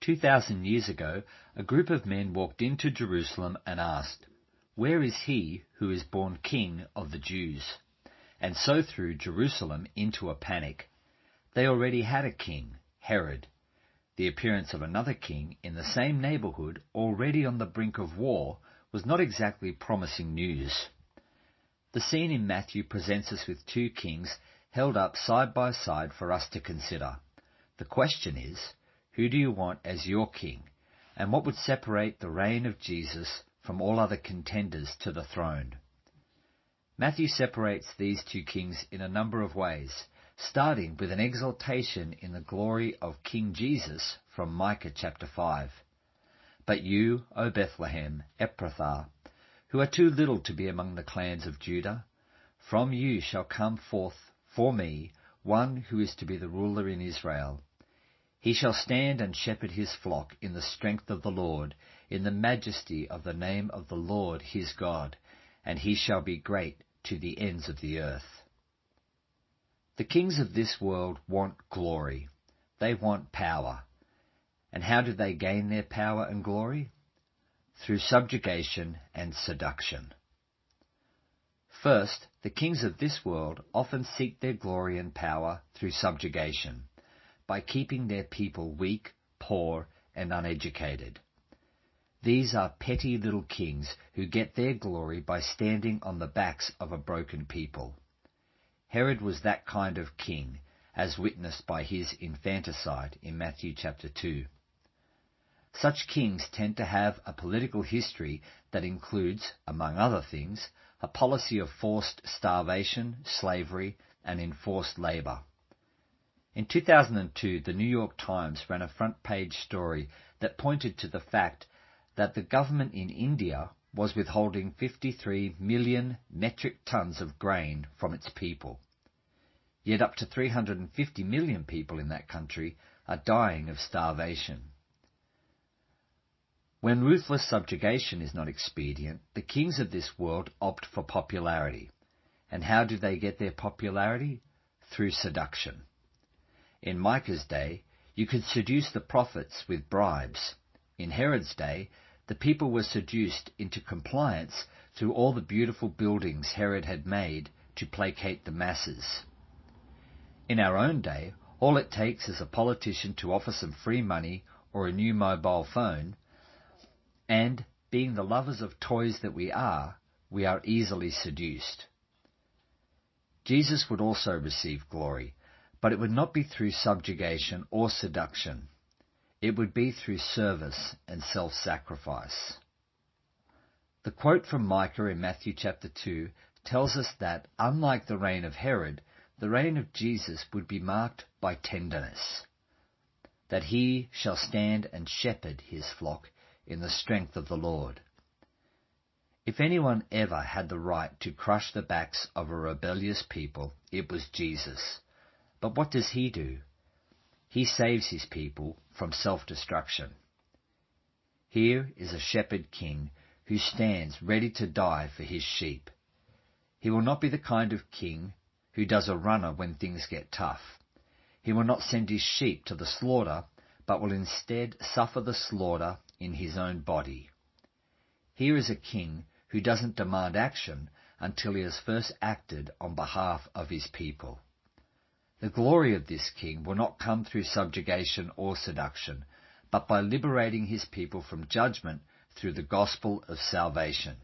2,000 years ago, a group of men walked into Jerusalem and asked, "Where is he who is born King of the Jews?" And so threw Jerusalem into a panic. They already had a king, Herod. The appearance of another king in the same neighborhood, already on the brink of war, was not exactly promising news. The scene in Matthew presents us with two kings held up side by side for us to consider. The question is, who do you want as your king, and what would separate the reign of Jesus from all other contenders to the throne? Matthew separates these two kings in a number of ways, starting with an exaltation in the glory of King Jesus from Micah chapter 5. "But you, O Bethlehem, Ephrathah, who are too little to be among the clans of Judah, from you shall come forth for me one who is to be the ruler in Israel. He shall stand and shepherd his flock in the strength of the Lord, in the majesty of the name of the Lord his God, and he shall be great to the ends of the earth." The kings of this world want glory. They want power. And how do they gain their power and glory? Through subjugation and seduction. First, the kings of this world often seek their glory and power through subjugation, by keeping their people weak, poor, and uneducated. These are petty little kings who get their glory by standing on the backs of a broken people. Herod was that kind of king, as witnessed by his infanticide in Matthew chapter 2. Such kings tend to have a political history that includes, among other things, a policy of forced starvation, slavery, and enforced labor. In 2002, the New York Times ran a front-page story that pointed to the fact that the government in India was withholding 53 million metric tons of grain from its people. Yet up to 350 million people in that country are dying of starvation. When ruthless subjugation is not expedient, the kings of this world opt for popularity. And how do they get their popularity? Through seduction. In Micah's day, you could seduce the prophets with bribes. In Herod's day, the people were seduced into compliance through all the beautiful buildings Herod had made to placate the masses. In our own day, all it takes is a politician to offer some free money or a new mobile phone, and, being the lovers of toys that we are easily seduced. Jesus would also receive glory, but it would not be through subjugation or seduction. It would be through service and self-sacrifice. The quote from Micah in Matthew chapter 2 tells us that, unlike the reign of Herod, the reign of Jesus would be marked by tenderness, that he shall stand and shepherd his flock in the strength of the Lord. If anyone ever had the right to crush the backs of a rebellious people, it was Jesus. But what does he do? He saves his people from self-destruction. Here is a shepherd king who stands ready to die for his sheep. He will not be the kind of king who does a runner when things get tough. He will not send his sheep to the slaughter, but will instead suffer the slaughter in his own body. Here is a king who doesn't demand action until he has first acted on behalf of his people. The glory of this king will not come through subjugation or seduction, but by liberating his people from judgment through the gospel of salvation.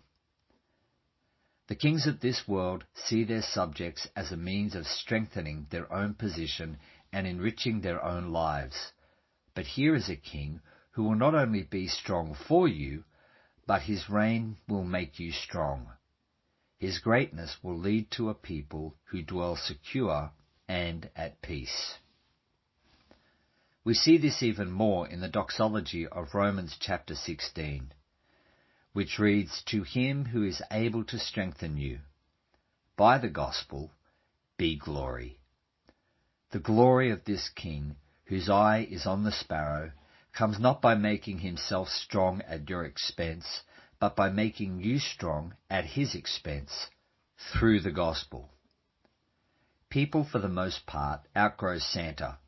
The kings of this world see their subjects as a means of strengthening their own position and enriching their own lives. But here is a king who will not only be strong for you, but his reign will make you strong. His greatness will lead to a people who dwell secure and at peace. We see this even more in the doxology of Romans chapter 16, which reads, "To him who is able to strengthen you, by the gospel, be glory." The glory of this king, whose eye is on the sparrow, comes not by making himself strong at your expense, but by making you strong at his expense, through the gospel. People, for the most part, outgrow Santa,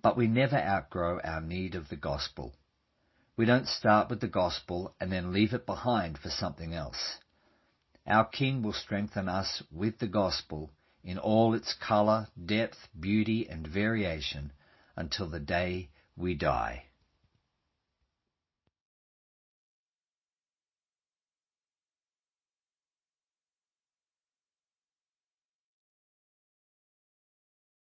But we never outgrow our need of the gospel. We don't start with the gospel and then leave it behind for something else. Our King will strengthen us with the gospel in all its colour, depth, beauty and variation until the day we die.